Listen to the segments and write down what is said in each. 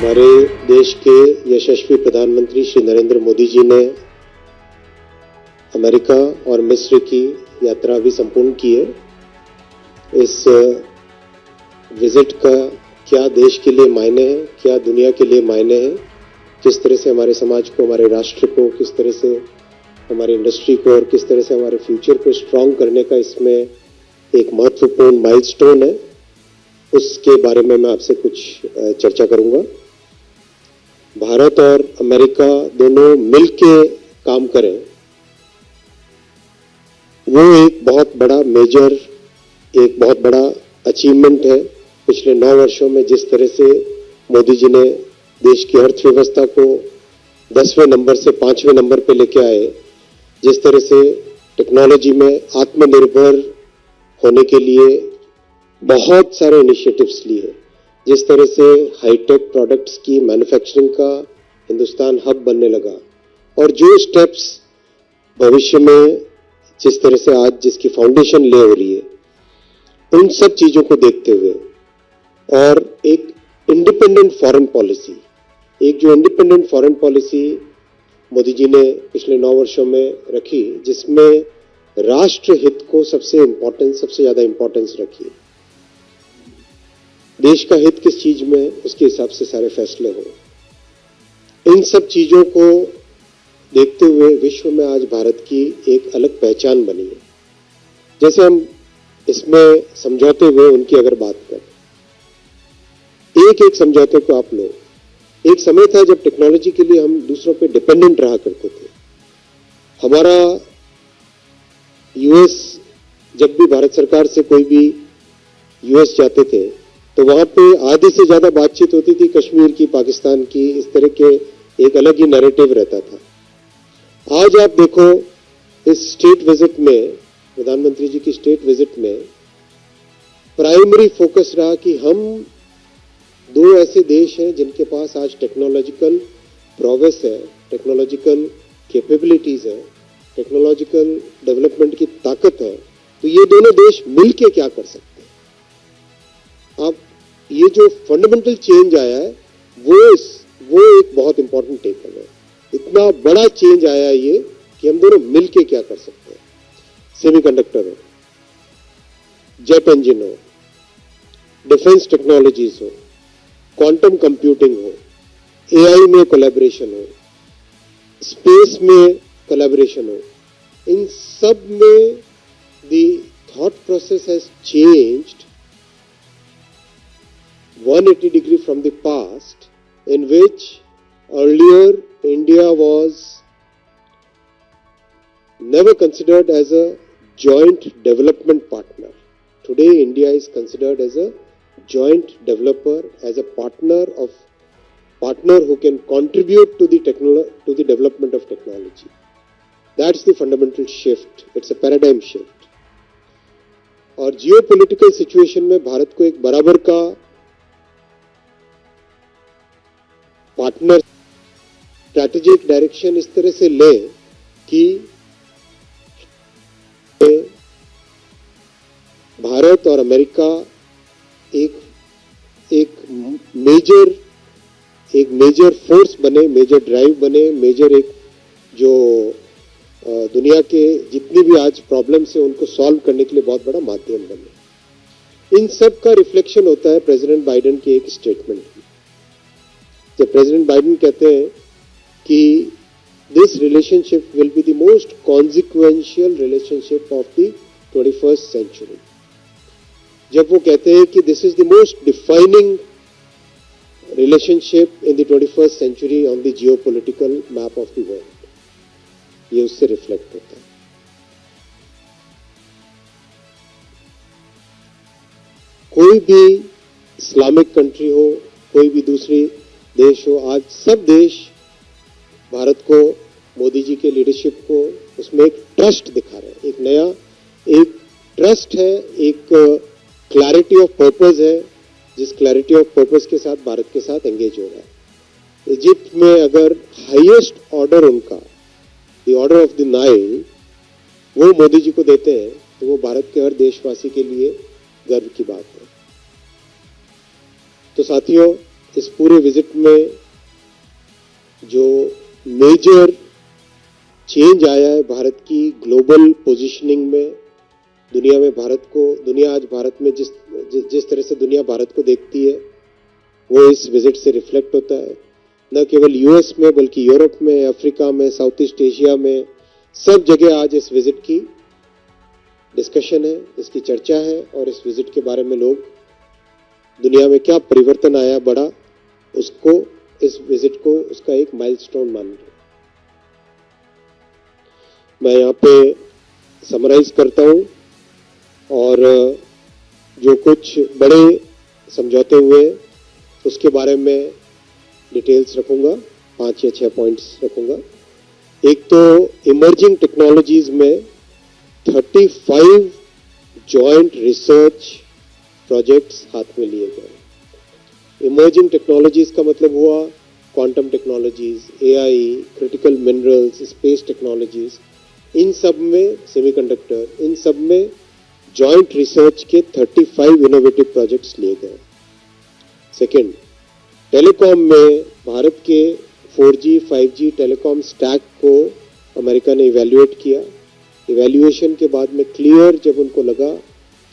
हमारे देश के यशस्वी प्रधानमंत्री श्री नरेंद्र मोदी जी ने अमेरिका और मिस्र की यात्रा भी संपूर्ण की है। इस विजिट का क्या देश के लिए मायने है, क्या दुनिया के लिए मायने है, किस तरह से हमारे समाज को, हमारे राष्ट्र को, किस तरह से हमारी इंडस्ट्री को और किस तरह से हमारे फ्यूचर को स्ट्रांग करने का इसमें एक महत्वपूर्ण माइलस्टोन है, उसके बारे में मैं आपसे कुछ चर्चा करूंगा। भारत और अमेरिका दोनों मिलके काम करें, वो एक बहुत बड़ा अचीवमेंट है। पिछले 9 वर्षों में जिस तरह से मोदी जी ने देश की अर्थव्यवस्था को 10वें नंबर से 5वें नंबर पे लेके आए, जिस तरह से टेक्नोलॉजी में आत्मनिर्भर होने के लिए बहुत सारे इनिशिएटिव्स लिए, जिस तरह से हाईटेक प्रोडक्ट्स की मैन्युफैक्चरिंग का हिंदुस्तान हब बनने लगा, और जो स्टेप्स भविष्य में जिस तरह से आज जिसकी फाउंडेशन ले हो रही है, उन सब चीजों को देखते हुए और एक independent foreign policy Modi ji ने पिछले 9 वर्षों में रखी, जिसमें राष्ट्र हित को सबसे ज्यादा इंपॉर्टेंस रखी। देश का हित किस चीज में, उसके हिसाब से सारे फैसले हो। इन सब चीजों को देखते हुए विश्व में आज भारत की एक अलग पहचान बनी है। जैसे हम इसमें समझौते हुए उनकी अगर बात करें, एक समझौते को आप लो। एक समय था जब टेक्नोलॉजी के लिए हम दूसरों पे डिपेंडेंट रहा करते थे। हमारा यूएस, जब भी भारत सरकार से कोई भी यूएस जाते थे तो वहां पे आधे से ज्यादा बातचीत होती थी कश्मीर की, पाकिस्तान की, इस तरह के एक अलग ही नैरेटिव रहता था। आज आप देखो इस स्टेट विजिट में, प्रधानमंत्री जी की स्टेट विजिट में प्राइमरी फोकस रहा कि हम 2 ऐसे देश हैं जिनके पास आज टेक्नोलॉजिकल प्रोग्रेस है, टेक्नोलॉजिकल कैपेबिलिटीज है, टेक्नोलॉजिकल डेवलपमेंट की ताकत है, तो ये दोनों देश मिलके क्या कर सकते हैं। अब ये जो फंडामेंटल चेंज आया है वो एक बहुत इंपॉर्टेंट टेकअवे है। इतना बड़ा चेंज आया है ये कि हम दोनों मिलके क्या कर सकते हैं। सेमीकंडक्टर हो, जेट इंजन हो, डिफेंस टेक्नोलॉजीज हो, क्वांटम कंप्यूटिंग हो, एआई में कोलैबोरेशन हो, स्पेस में कोलैबोरेशन हो, इन सब में the thought process has changed 180 degree from the past, in which earlier India was never considered as a joint development partner. Today India is considered as a joint developer, as a partner who can contribute to the development of technology. That's the fundamental shift. It's a paradigm shift. और geopolitical situation में भारत को एक बराबर का partner, strategic direction इस तरह से ले कि भारत और अमेरिका एक मेजर फोर्स बने, मेजर ड्राइव बने, मेजर एक जो दुनिया के जितनी भी आज प्रॉब्लम्स है उनको सॉल्व करने के लिए बहुत बड़ा माध्यम बने। इन सब का रिफ्लेक्शन होता है प्रेसिडेंट बाइडेन के एक स्टेटमेंट में। जब प्रेसिडेंट बाइडेन कहते हैं कि this relationship will be the most consequential relationship of the 21st century, जब वो कहते हैं कि this is the most defining relationship in the 21st century on the geopolitical map of the world, ये उससे रिफ्लेक्ट होता है। कोई भी इस्लामिक कंट्री हो, कोई भी दूसरी देश हो, आज सब देश भारत को, मोदी जी के लीडरशिप को, उसमें एक ट्रस्ट दिखा रहे हैं। एक नया एक ट्रस्ट है, एक क्लैरिटी ऑफ पर्पस है, जिस क्लैरिटी ऑफ पर्पस के साथ भारत के साथ एंगेज हो रहा है। इजिप्ट में अगर हाईएस्ट ऑर्डर उनका, the order of the Nile, वो मोदी जी को देते हैं, तो वो भारत के हर देशवासी के लिए गर्व की बात है। तो साथियों, इस पूरे विजिट में जो मेजर चेंज आया है भारत की ग्लोबल पोजीशनिंग में, दुनिया में भारत को, दुनिया आज भारत में जिस तरह से दुनिया भारत को देखती है वो इस विजिट से रिफ्लेक्ट होता है। न केवल यूएस में बल्कि यूरोप में, अफ्रीका में, साउथ ईस्ट एशिया में, सब जगह आज इस विजिट की डिस्कशन है, इसकी चर्चा है और इस विजिट के बारे में लोग दुनिया में क्या परिवर्तन आया बड़ा, उसको, इस विजिट को उसका एक माइलस्टोन मान रहे। मैं यहाँ पे समराइज करता हूँ और जो कुछ बड़े समझौते हुए उसके बारे में डिटेल्स रखूंगा, 5 या 6 पॉइंट्स रखूंगा। एक तो इमर्जिंग टेक्नोलॉजीज में 35 जॉइंट रिसर्च प्रोजेक्ट्स हाथ में लिए गए। इमर्जिंग टेक्नोलॉजीज का मतलब हुआ quantum technologies, AI, critical minerals, space technologies, इन सब में सेमीकंडक्टर, इन सब में जॉइंट रिसर्च के 35 इनोवेटिव प्रोजेक्ट्स लिए गए। सेकेंड, टेलीकॉम में भारत के 4G, 5G टेलीकॉम स्टैक को अमेरिका ने इवैल्यूएट किया। इवैल्यूएशन के बाद में क्लियर जब उनको लगा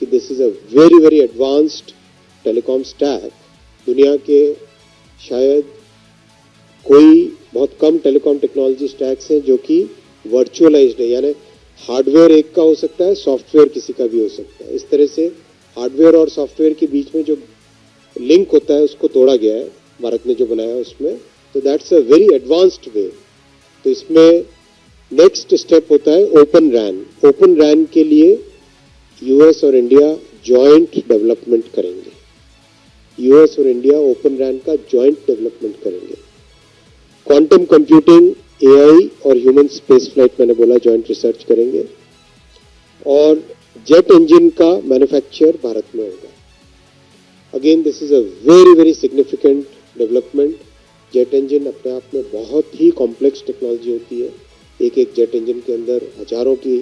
कि this is a very very advanced telecom stack, दुनिया के शायद कोई बहुत कम टेलीकॉम टेक्नोलॉजी स्टैक्स हैं जो कि वर्चुअलाइज्ड है, यानी हार्डवेयर एक का हो सकता है, सॉफ्टवेयर किसी का भी हो सकता है। इस तरह से हार्डवेयर और सॉफ्टवेयर के बीच में जो लिंक होता है उसको तोड़ा गया है भारत ने जो बनाया उसमें, तो दैट्स अ वेरी एडवांस्ड वे। तो इसमें नेक्स्ट स्टेप होता है ओपन रैन। ओपन रैन के लिए यूएस और इंडिया जॉइंट डेवलपमेंट करेंगे। यूएस और इंडिया ओपन रैन का जॉइंट डेवलपमेंट करेंगे। क्वांटम कंप्यूटिंग, एआई और ह्यूमन स्पेस फ्लाइट, मैंने बोला जॉइंट रिसर्च करेंगे। और जेट इंजन का मैन्युफैक्चर भारत में होगा। Again this is a very very significant development. Jet engine अपने आप में बहुत ही कॉम्प्लेक्स टेक्नोलॉजी होती है। एक एक जेट इंजन के अंदर हजारों की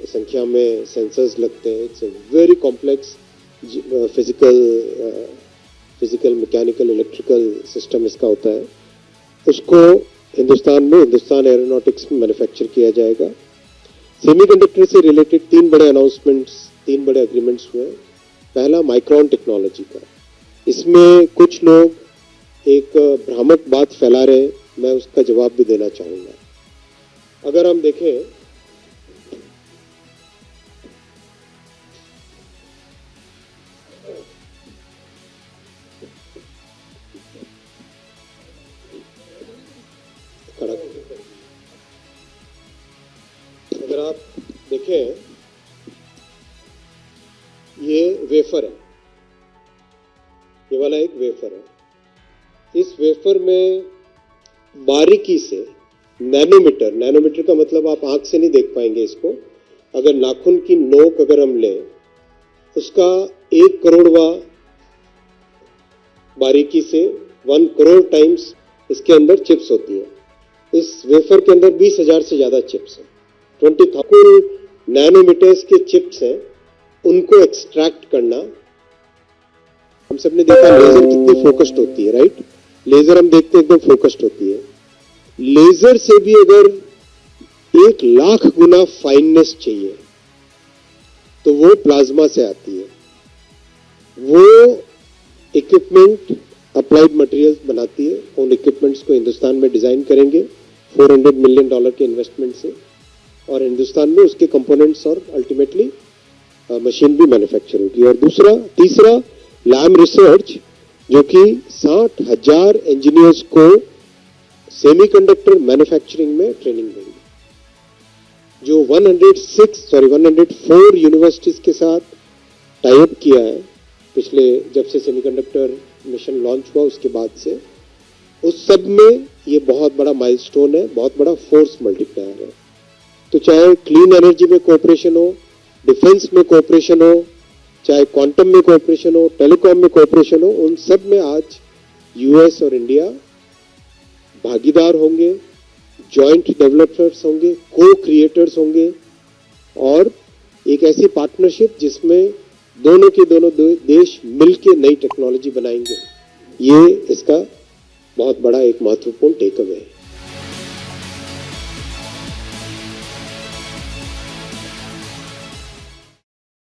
संख्या में सेंसर्स लगते हैं। It's a very complex physical, mechanical, electrical system इसका होता है। उसको हिंदुस्तान में, हिंदुस्तान एरोनॉटिक्स में मैन्युफैक्चर किया जाएगा। सेमीकंडक्टर से रिलेटेड 3 बड़े अनाउंसमेंट्स, 3 बड़े एग्रीमेंट्स हुए। पहला माइक्रोन टेक्नोलॉजी का, इसमें कुछ लोग एक भ्रामक बात फैला रहे हैं, मैं उसका जवाब भी देना चाहूंगा। अगर हम देखें अगर आप देखें, ये वेफर है, ये वाला एक वेफर है। इस वेफर में बारीकी से नैनोमीटर, नैनोमीटर का मतलब आप आंख से नहीं देख पाएंगे इसको, अगर नाखून की नोक अगर हम लें, उसका 1 करोड़वा बारीकी से 1 करोड़ टाइम्स इसके अंदर चिप्स होती है। इस वेफर के अंदर 20,000 से ज्यादा चिप्स हैं। 20,000 नैनोमीटर्स के चिप्स हैं, उनको एक्सट्रैक्ट करना। हम सबने देखा लेजर कितनी फोकस्ड होती है, राइट? लेजर हम देखते हैं एकदम फोकस्ड होती है। लेजर से भी अगर 1,00,000 गुना फाइननेस चाहिए तो वो प्लाज्मा से आती है। वो इक्विपमेंट अप्लाइड मटेरियल्स बनाती है। उन इक्विपमेंट्स को हिंदुस्तान में डिजाइन करेंगे $400 मिलियन के इन्वेस्टमेंट से, और हिंदुस्तान में उसके कंपोनेंट्स और अल्टीमेटली मशीन भी मैन्युफैक्चर होगी। और तीसरा लैम रिसर्च, जो कि 60,000 इंजीनियर्स को सेमीकंडक्टर मैन्युफैक्चरिंग में ट्रेनिंग देंगे। जो 104 यूनिवर्सिटीज के साथ टाई अप किया है पिछले, जब से सेमीकंडक्टर मिशन लॉन्च हुआ उसके बाद से, उस सब में ये बहुत बड़ा माइलस्टोन है, बहुत बड़ा फोर्स मल्टीप्लायर है। तो चाहे क्लीन एनर्जी में कोऑपरेशन हो, डिफेंस में कोऑपरेशन हो, चाहे क्वांटम में कोऑपरेशन हो, टेलीकॉम में कोऑपरेशन हो, उन सब में आज यूएस और इंडिया भागीदार होंगे, जॉइंट डेवलपर्स होंगे, को क्रिएटर्स होंगे, और एक ऐसी पार्टनरशिप जिसमें दोनों के दोनों देश मिलकर नई टेक्नोलॉजी बनाएंगे। ये इसका बहुत बड़ा एक महत्वपूर्ण टेक अवे है।